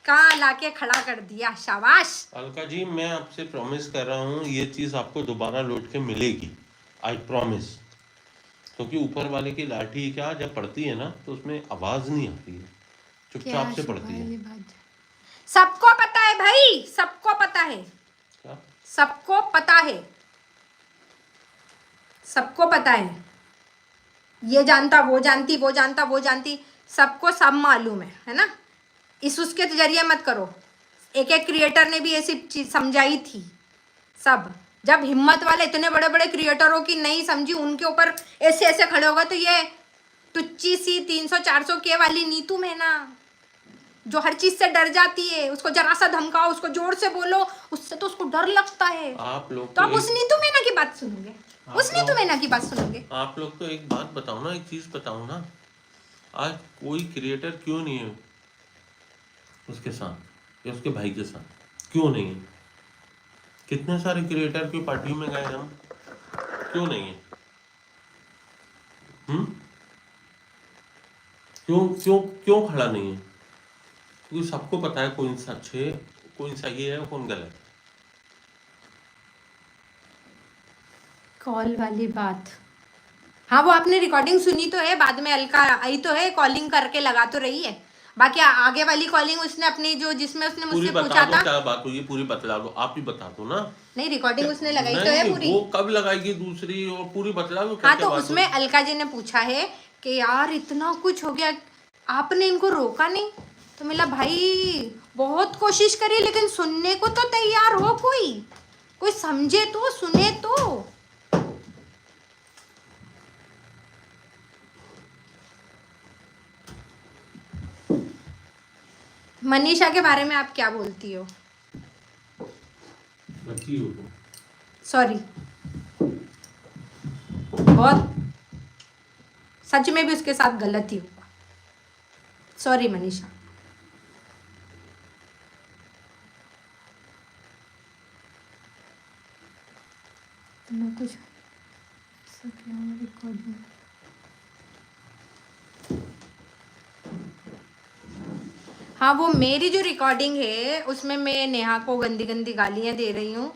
कहाँ लाके खड़ा कर दिया, शाबाश। अलका जी मैं आपसे प्रॉमिस कर रहा हूँ ये चीज आपको दोबारा लौट के मिलेगी, आई प्रॉमिस। क्योंकि ऊपर वाले की लाठी क्या जब पड़ती है ना तो उसमें आवाज नहीं आती है, चुपचाप से पड़ती है। सबको पता है भाई, सबको पता है, क्या? सबको पता है, सबको पता है। ये जानता वो जानती, वो जानता वो जानती, सबको सब मालूम है ना। इस उसके जरिए मत करो। एक एक क्रिएटर ने भी ऐसी चीज समझाई थी सब। जब हिम्मत वाले इतने बड़े बड़े क्रिएटरों की नहीं समझी, उनके ऊपर ऐसे ऐसे खड़े होगा, तो ये टुच्ची सी 300-400 के वाली नीतू में ना, जो हर चीज से डर जाती है, उसको जरा सा धमकाओ, उसको जोर से बोलो, उससे तो उसको डर लगता है। आप लोग तो आप उस नीतू मीना की बात सुनोगे, उस नीतू मीना की बात सुनोगे। आप लोग तो एक बात बताओ ना, एक चीज बताओ ना, आज कोई क्रिएटर क्यों नहीं है उसके साथ या उसके भाई के साथ, क्यों नहीं है? कितने सारे क्रिएटर की पार्टी में गए हम, क्यों नहीं है? क्यों क्यों क्यों खड़ा नहीं है? क्योंकि सबको पता है कौन सच है, कौन सही है, कौन गलत। कॉल वाली बात, हाँ वो आपने रिकॉर्डिंग सुनी तो है, बाद में अलका आई तो है, कॉलिंग करके लगा तो रही है। बाकी आगे वाली कॉलिंग उसने अपनी जो जिसमें उसने पूरी मुझसे बता पूछा दो, था, क्या बात हुई पूरी बतला दो, आप ही बता दो ना। नहीं रिकॉर्डिंग उसने लगाई तो है नहीं, पूरी। वो कब लगाएगी दूसरी, और पूरी बतला दो। हाँ तो उसमें अलका जी ने पूछा है कि यार इतना कुछ हो गया, आपने इनको रोका नहीं? तो मिला भाई बहुत कोशिश करी, लेकिन सुनने को तो तैयार हो, कोई समझे तो, सुने तो। मनीषा के बारे में आप क्या बोलती हो? सॉरी, बहुत सच में भी उसके साथ गलत ही हुआ। सॉरी मनीषा। कुछ हाँ वो मेरी जो रिकॉर्डिंग है उसमें मैं नेहा को गंदी गंदी गालियाँ दे रही हूँ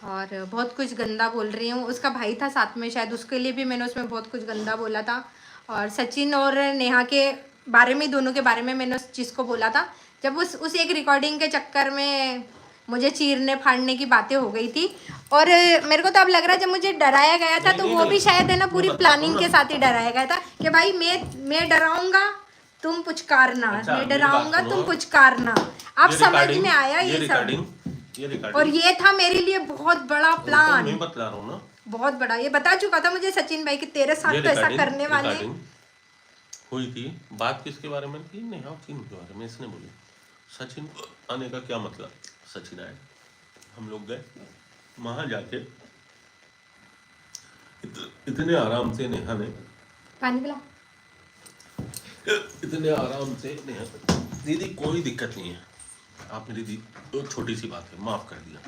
और बहुत कुछ गंदा बोल रही हूँ। उसका भाई था साथ में, शायद उसके लिए भी मैंने उसमें बहुत कुछ गंदा बोला था। और सचिन और नेहा के बारे में, दोनों के बारे में मैंने उस चीज़ को बोला था। जब उस एक रिकॉर्डिंग के चक्कर में मुझे चीरने फाड़ने की बातें हो गई थी। और मेरे को तो अब लग रहा है जब मुझे डराया गया था तो वो भी शायद है ना पूरी प्लानिंग के साथ ही डराया गया था कि भाई मैं डराऊंगा तुम पुचकारना, अच्छा, मैं डराऊंगा तुम पुचकारना। अब समझ में आया ये सब। और ये था मेरे लिए बहुत बड़ा प्लान, मैं बतला रहा हूँ ना, बहुत बड़ा। ये बता चुका था मुझे सचिन भाई कि तेरे साथ तो ऐसा करने वाले। हुई थी बात किसके बारे में थी? नेहा चीन के बारे में। इसने बोली सचिन आने का क्या मतलब? सचिन आए, हम लोग गए वहां जाके, इतने आराम से नेहा ने पानी पिला, इतने आराम से नेहा, दीदी कोई दिक्कत नहीं है, आप मेरी दी, तो छोटी सी बात है, माफ कर दिया।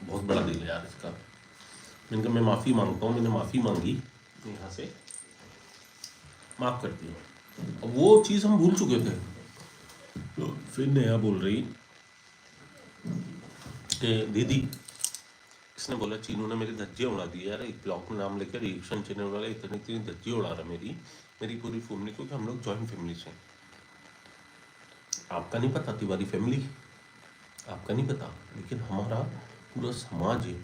बहुत बड़ा दिल है यार इसका। मैंने कहा मैं माफी मांगता हूँ, मैंने माफी मांगी नेहा से, माफ कर दिया। अब वो चीज हम भूल चुके थे। तो फिर नेहा बोल रही कि दीदी, इसने बोला चीनू ने मेरी धज्जियाँ उड़ा दी यार, एक ब्लॉग में नाम लेकर रिएक्शन चैनल वाला इतनी इतनी धज्जियाँ उड़ा रहा मेरी पूरी फैमिली, क्योंकि हम लोग जॉइंट फैमिली से। आपका नहीं पता तिवारी फैमिली, आपका नहीं पता, लेकिन हमारा पूरा समाज है,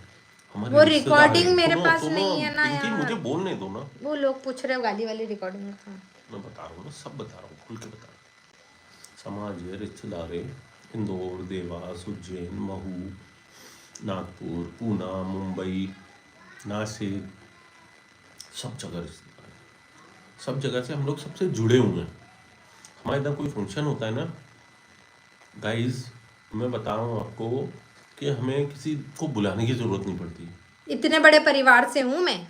हमारे वो रिश्तेदार रिकॉर्डिंग हैं। मेरे सुनो, पास सुनो, नहीं है ना पिंकी, यार। मुझे बोलने दो ना। वो लोग पूछ रहे हो गाली वाली रिकॉर्डिंग में। मैं बता रहा हूँ ना, सब बता रहा हूँ, खुल के बता रहा हूँ। समाज है, रिश्तेदार है, इंदौर, देवास, उज्जैन, महू, नागपुर, पूना, मुंबई, नासिक, सब जगह रिश्तेदार हैं। सब जगह से हम लोग सबसे जुड़े हुए हैं। हमारे इधर कोई फंक्शन होता है ना गाइज, मैं बता रहा हूँ आपको कि हमें किसी को बुलाने की जरूरत नहीं पड़ती। इतने बड़े परिवार से हूँ मैं।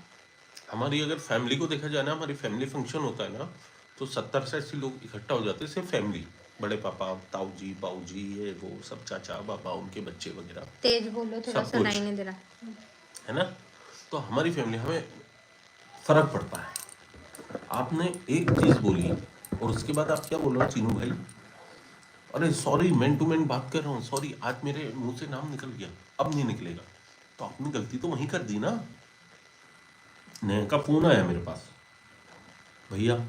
हमारी अगर फैमिली को देखा जाए ना, हमारी फैमिली फंक्शन होता है ना, तो 70 से 80 लोग इकट्ठा हो जाते हैं, सिर्फ फैमिली, बड़े पापा, ताऊ जी, बाऊ जी, ये वो सब, चाचा बाबा, उनके बच्चे वगैरह। तेज बोलो, थोड़ा सब सुनाई कुछ। नहीं दे रहा है ना? तो हमारी फैमिली, हमें फर्क पड़ता है। आपने एक चीज बोली और उसके बाद आप क्या बोल रहे हो चीनू भाई? अरे सॉरी, मैन टू मैन बात कर रहा हूँ, सॉरी, आज मेरे मुंह से नाम निकल गया, अब नहीं निकलेगा। तो आपने गलती तो वहीं कर दी ना। नेहा का फोन आया मेरे पास, भैया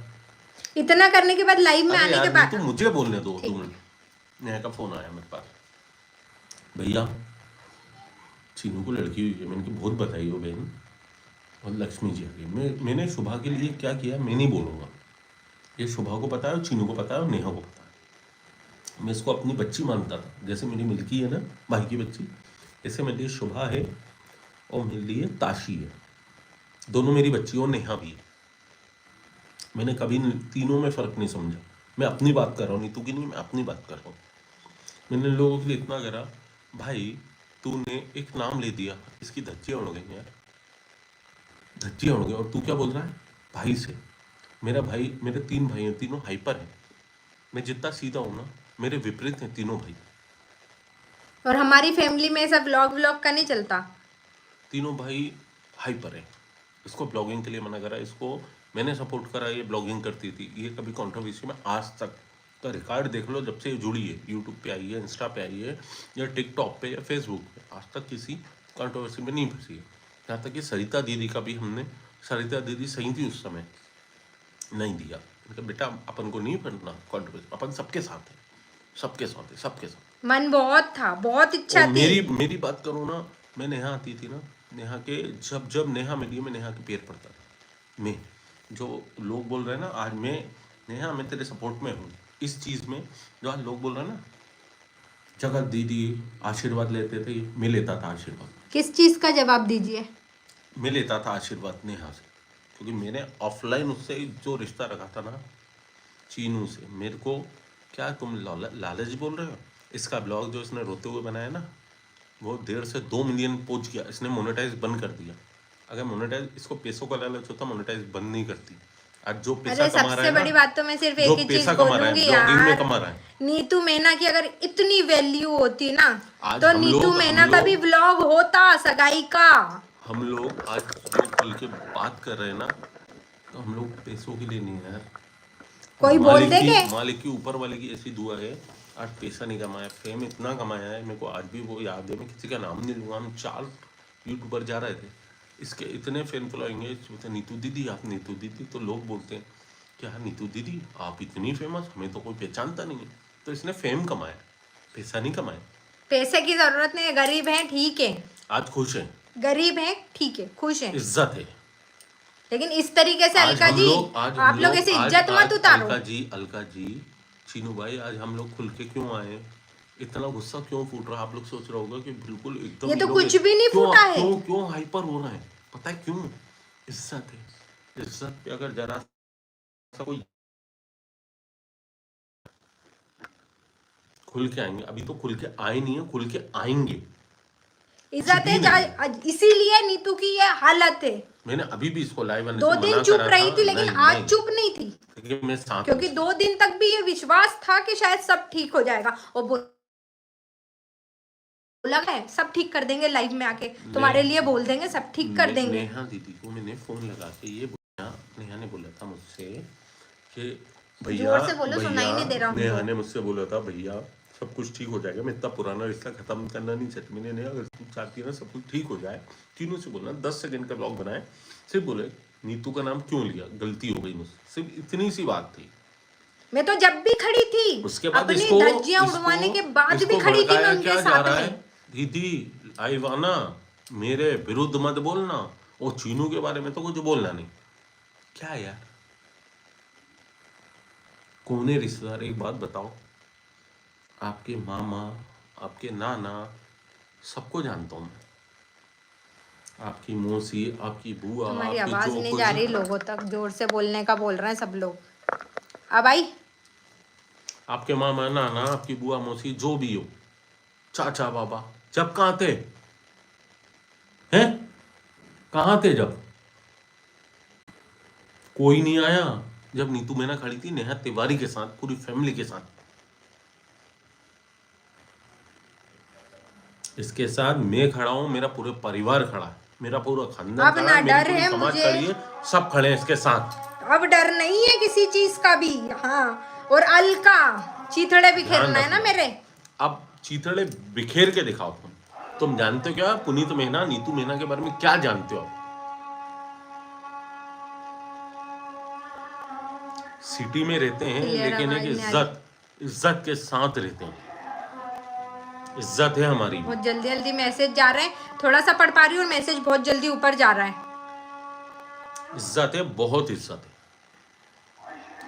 इतना करने के बाद लाइव में अरे आने यार, के बाद तो मुझे बोलने दो 2 मिनट। नेहा का फोन आया मेरे पास, भैया चीनू को लड़की हुई है। मैंने कहा बहुत बधाई हो बहन, और लक्ष्मी जी आ गई। मैंने शुभा के लिए क्या किया मैं नहीं बोलूँगा, ये शुभा को पता है और चीनू को पता है और नेहा को पता है। मैं इसको अपनी बच्ची मानता था, जैसे मेरी मिल्की है ना भाई की बच्ची, ऐसे मेरे लिए शुभा है और मेरे लिए ताशी है। दोनों मेरी बच्ची और नेहा भी है। मैंने कभी तीनों में फ़र्क नहीं समझा। मैं अपनी बात कर रहा हूँ, नीतू की नहीं, मैं अपनी बात कर रहा हूँ। मैंने लोगों के लिए इतना करा, भाई तूने एक नाम ले दिया, इसकी धज्जियाँ उड़ गई यार, धज्जियाँ उड़ गई। और तू क्या बोल रहा है भाई से? मेरा भाई, मेरे 3 भाई हैं, तीनों हाइपर हैं। मैं जितना सीधा हूँ ना, मेरे विपरीत हैं तीनों भाई। और हमारी फैमिली में सब व्लॉग का नहीं चलता। तीनों भाई हाइपर है। इसको ब्लॉगिंग के लिए मना करा, इसको मैंने सपोर्ट करा, ये ब्लॉगिंग करती थी। ये कभी कंट्रोवर्सी में आज तक का रिकॉर्ड देख लो, जब से ये जुड़ी है, यूट्यूब पे आई है, इंस्टा पे आई है, या टिकटॉक पे या फेसबुक पे, आज तक किसी कंट्रोवर्सी में नहीं फंसी है। यहाँ तक कि सरिता दीदी का भी हमने, सरिता दीदी सही थी उस समय, नहीं दिया। मतलब बेटा अपन को नहीं पढ़ना कंट्रोवर्सी, अपन सबके साथ है, सबके साथ है, सबके साथ। मन बहुत था, बहुत इच्छा और थी। मेरी बात करूँ ना, मैं नेहा आती थी ना, नेहा के जब नेहा मिली, में नेहा के पैर पड़ता था। मैं जो लोग बोल रहे हैं ना आज, मैं नेहा मैं तेरे सपोर्ट में हूँ इस चीज़ में। जो आज लोग बोल रहे हैं ना, जगत दीदी आशीर्वाद लेते थे, मैं लेता था आशीर्वाद। किस चीज का जवाब दीजिए? मैं लेता था आशीर्वाद नेहा से, क्योंकि मैंने ऑफलाइन उससे जो रिश्ता रखा था ना, चीनू से। मेरे को क्या तुम लालच बोल रहे हो? इसका ब्लॉग जो इसने रोते हुए बनाया ना, वो 1.5 से 2 मिलियन पहुंच गया। इसने मोनेटाइज बंद कर दिया। अगर मोनेटाइज, इसको पैसों का लालच होता, मोनेटाइज बंद नहीं करती। आज जो पैसा कमा रहा है, सबसे बड़ी बात तो मैं सिर्फ जो एक ही चीज पैसा कमा रहा है, बोलूंगी ब्लॉगिंग में यार, कमा रहा है। नीतू मेहना की अगर इतनी वैल्यू होती ना, आज तो हम नीतू लोग- मेहना हम का लोग- भी व्लॉग होता सगाई का। हम लोग आज जो खुल के बात कर रहे हैं ना, तो हम लोग पैसों के लिए नहीं है यार। कोई बोल देंगे, मालिक की, ऊपर वाले की ऐसी दुआ है। आज पैसा नहीं कमाया, फेम इतना कमाया है, मेरे को आज भी वो याद है। मैं किसी का नाम नहीं लूँगा, हम 4 यूट्यूबर जा रहे थे, इसके इतने फैन फॉलोइंग है। नीतू दीदी, आप नीतू दीदी, तो लोग बोलते हैं क्या नीतू दीदी आप इतनी फेमस, हमें तो कोई पहचानता नहीं है। तो इसने फेम कमाया, पैसा नहीं कमाया। पैसे की जरूरत नहीं है, गरीब है ठीक है, आज खुश है, गरीब है ठीक है, खुश है, इज्जत है। लेकिन इस तरीके से आज अलका हम जी, लोग- आज हम आप लोग ऐसे आज- इज्जत आज मत उतारो। अलका जी, चीनू भाई, आज हम लोग खुल के क्यों आए? इतना गुस्सा क्यों फूट रहा है? आप लोग सोच रहे होगा कि बिल्कुल एकदम ये तो लोग कुछ भी नहीं क्यों- फूटा है। क्यों हाइपर हो रहा है? पता है क्यों? इज्जत है। इज्जत पे अगर जरा सा कोई खुल के आएंगे, अभी तो खुल के आए नहीं है, खुल के आएंगे। इज्जत है, इसीलिए नीतू की ये हालत है। मैंने अभी भी इसको लाइव 2 दिन चुप रही थी, लेकिन आज चुप नहीं थी, मैं साथ, क्योंकि 2 दिन तक भी ये विश्वास था कि शायद सब ठीक हो जाएगा। और बोला है सब ठीक कर देंगे, लाइव में आके तुम्हारे लिए बोल देंगे, सब ठीक कर देंगे। नेहा दीदी को मैंने फोन लगा के ये बोला, नेहा ने बोला था मुझसे कि भैया, जोर से बोलो, सुनाई नहीं दे रहा हूँ। नेहा ने मुझसे बोला था भैया सब कुछ ठीक हो जाएगा, मैं इतना पुराना रिश्ता खत्म करना नहीं चाहती। मैंने नहीं, अगर तू चाहती है ना सब कुछ ठीक हो जाए, तीनों से बोलना 10 सेकंड का ब्लॉग बनाए, सिर्फ बोले नीतू का नाम क्यों लिया, गलती हो गई मुझसे, सिर्फ इतनी सी बात थी। मैं तो जब भी खड़ी थी, उसके बाद अपनी इसको धज्जियां उड़वाने के बाद भी खड़ी थी मैं उनके साथ में। दीदी आईवाना मेरे विरुद्ध मत बोलना, वो चीनू के बारे में तो कुछ बोलना नहीं। क्या यार, कौन है रिश्तेदार? एक बात बताओ, आपके मामा, आपके नाना, सबको जानता हूँ मैं, आपकी मौसी, आपकी बुआ, तुम्हारी आपकी आवाज जो नहीं कुछ- जा रही लोगों तक, जोर से बोलने का बोल रहे हैं सब लोग। अब आई, आपके मामा, नाना, आपकी बुआ, मौसी, जो भी हो, चाचा, बाबा, जब कहाँ थे हैं? कहाँ थे जब? कोई नहीं आया जब नीतू मेहना खड़ी थी नेहा तिवारी के साथ, पूरी फैमिली के साथ। इसके साथ मैं खड़ा हूं, मेरा पूरा परिवार खड़ा है, मेरा पूरा खानदान अब खड़ा ना है, मेरी डर पूरी है समाज मुझे। खड़ी है, सब खड़े हैं इसके साथ। अब डर नहीं है किसी चीज का भी। हाँ, और अलका चीथड़े बिखेरना है ना मेरे। अब चीथड़े बिखेर के दिखाओ। तुम जानते हो क्या पुनीत मेहना, नीतू मेहना के बारे में क्या जानते हो आप? सिटी में रहते हैं, लेकिन एक इज्जत के साथ रहते हैं। इज्जत है हमारी। बहुत जल्दी जल्दी मैसेज जा रहे हैं, थोड़ा सा पढ़ पा रही हूँ और मैसेज बहुत जल्दी ऊपर जा रहा है। इज्जत है, बहुत इज्जत है।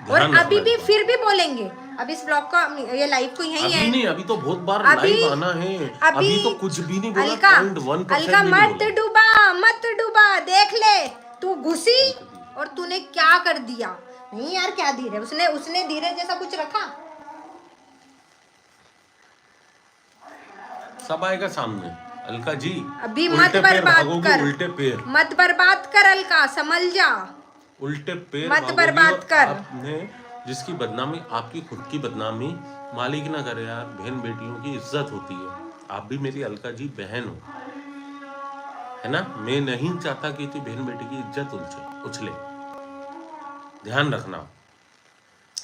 और ध्यान अभी रखना भी इस बात। फिर भी बोलेंगे, अब इस ब्लॉग का ये लाइव को यही अभी है। नहीं, अभी तो बहुत बार अभी लाइव आना है। अभी तो कुछ भी नहीं बोला, अलका, 0.1% अलका भी नहीं मत बोला। डूबा, मत डूबा, देख ले तू घुसी और तूने क्या कर दिया। नहीं यार क्या धीरे, उसने धीरे जैसा कुछ रखा। सब आएगा सामने। अलका जी अभी उल्टे मत पैर बर्बाद भागोगे, कर, उल्टे पैर, मत बर्बाद कर अलका, संभल जा, उल्टे पैर मत भागोगी। बर्बाद और कर। आपने जिसकी बदनामी, आपकी खुद की बदनामी मालिक ना करे यार। बहन बेटियों की इज्जत होती है। आप भी मेरी अलका जी बहन हो, है ना। मैं नहीं चाहता कि तू बहन बेटी की इज्जत उछले। ध्यान रखना,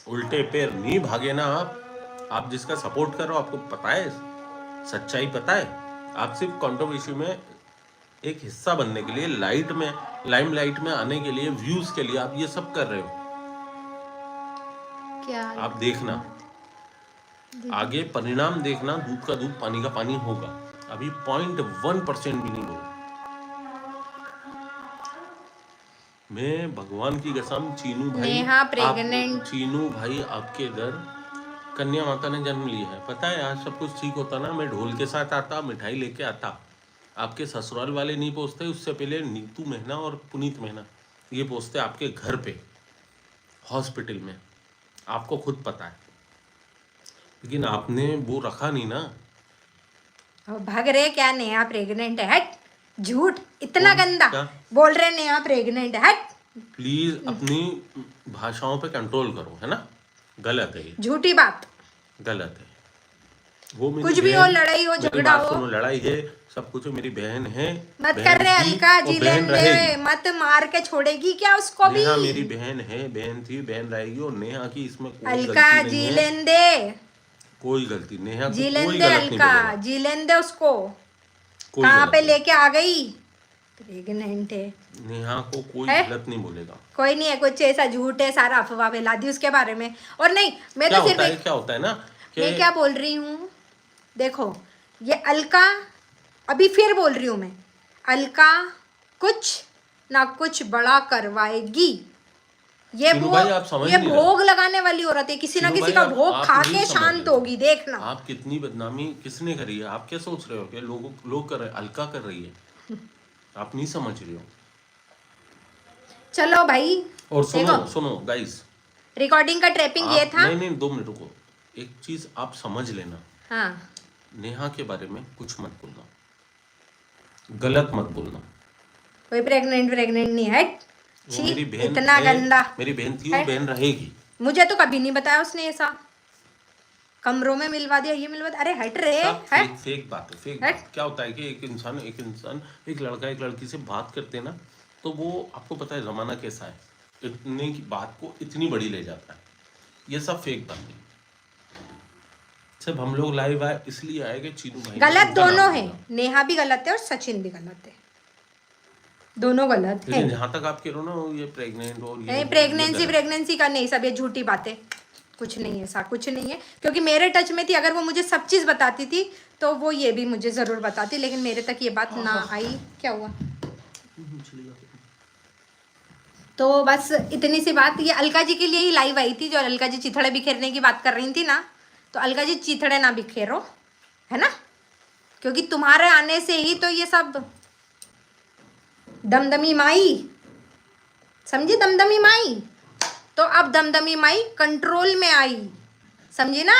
उल्टे पैर नहीं भागे ना आप जिसका सपोर्ट करो, आपको पता है, सच्चाई पता है। आप सिर्फ कंट्रोवर्सी में एक हिस्सा बनने के लिए, लाइमलाइट में आने के लिए, व्यूज के लिए आप ये सब कर रहे हो। क्या आप देखना आगे परिणाम देखना, दूध का दूध पानी का पानी होगा। अभी 0.1% भी नहीं होगा। मैं भगवान की कसम, चीनू भाई, नेहा प्रेग्नेंट। चीनू भाई आपके घर कन्या माता ने जन्म लिया है। पता है आज सब कुछ ठीक होता ना, मैं ढोल के साथ आता, मिठाई लेके आता। आपके ससुराल वाले नहीं पहुंचते, उससे पहले नीतू मेहना और पुनीत मेहना ये पहुंचते आपके घर पे हॉस्पिटल में। आपको खुद पता है, लेकिन आपने वो रखा नहीं ना। भाग रहे क्या, नेहा प्रेग्नेंट है, हट, झूठ, इतना गंदा क्या? बोल रहे नेहा प्रेग्नेंट है, हट। प्लीज अपनी भाषाओं पे कंट्रोल करो, है ना। गलत है ये, झूठी बात, गलत है। वो मेरी कुछ भी बहन- हो, लड़ाई हो, मेरी झगड़ा बात हो, सुनो, लड़ाई है, सब कुछ है, मेरी बहन है। मत बहन कर रहे थी, अलका वो जी, बहन लेने रहेगी। मत मार के छोड़ेगी क्या उसको भी। नेहा मेरी बहन है, बहन थी, बहन रहेगी। और नेहा की इसमें कोई अलका गलती जी नहीं है, लेन दे, कोई गलती। नेहा को जी कोई लेन दे, गलत नहीं अलका बोलेगा, जी लेन दे उसको। कोई कहाँ गलत पे नहीं। लेके आ गई, प्रेग्नेंट है, नेहा को कोई है? गलत नहीं बोलेगा। कोई नहीं है, कुछ ऐसा झूठ है, सारा अफवाह फैला दी उसके बारे में। और नहीं, मैं क्या तो सिर्फ होता है, क्या होता है ना मैं क्या बोल रही हूँ, देखो ये अलका, अभी फिर बोल रही हूँ मैं, अलका कुछ ना कुछ बड़ा करवाएगी। ये चीनू भाई, आप समझ ये नहीं भोग लगाने वाली औरत है, किसी ना चीनू किसी भाई, का आप- भोग आप खा नहीं के समझ शांत रहे। होगी, देखना। आप कितनी बदनामी किसने करी है, आप क्या सोच रहे हो कि लोग कर रहे हैं, अलका कर रही है। आप नहीं समझ रहे हो। चलो भाई, और सुनो देखो, सुनो गाइस, रिकॉर्डिंग का ट्रैपिंग ये था। नहीं 2 मिनट रुको। एक चीज आप समझ लेना, हाँ, नेहा के बारे में कुछ मत बोलना, गलत मत बोलना। कोई प्रेग्नेंट नहीं है, वो छी, मेरी बहन इतना है, गंदा। मेरी बहन थी, वो है? बहन रहेगी। मुझे तो कभी नहीं बताया उसने ऐसा, कमरों में मिलवा दिया, ये मिलवा दिया, अरे हट रे, सब है? फेक बात है, फेक है? बात। क्या होता है कि एक इंसान एक लड़का एक लड़की से बात करते हैं ना, तो वो आपको पता है जमाना कैसा है, इतने की बात को इतनी बड़ी ले जाता है। ये सब फेक बात है। सिर्फ हम लोग लाइव आए इसलिए आए कि चीनू भाई ने गलत उनका नाम दोनों है, लिया। नेहा भी गलत है और सचिन भी गलत है, दोनों गलत है। लेकिन जहाँ तक आप कह रहे हो ना, ये प्रेग्नेंट और ये नहीं, प्रेगनेंसी का नहीं, सब ये झूठी बातें, कुछ नहीं है, ऐसा कुछ नहीं है। क्योंकि मेरे टच में थी, अगर वो मुझे सब चीज़ बताती थी तो वो ये भी मुझे ज़रूर बताती, लेकिन मेरे तक ये बात ना आई। क्या हुआ? तो बस इतनी सी बात। ये अलका जी के लिए ही लाइव आई थी, जो अलका जी चिथड़े बिखेरने की बात कर रही थी ना, तो अलका जी चिथड़े ना बिखेरो, है ना, क्योंकि तुम्हारे आने से ही तो ये सब दमदमी माई, समझी, दमदमी माई, तो अब दमदमी माई कंट्रोल में आई, समझी ना।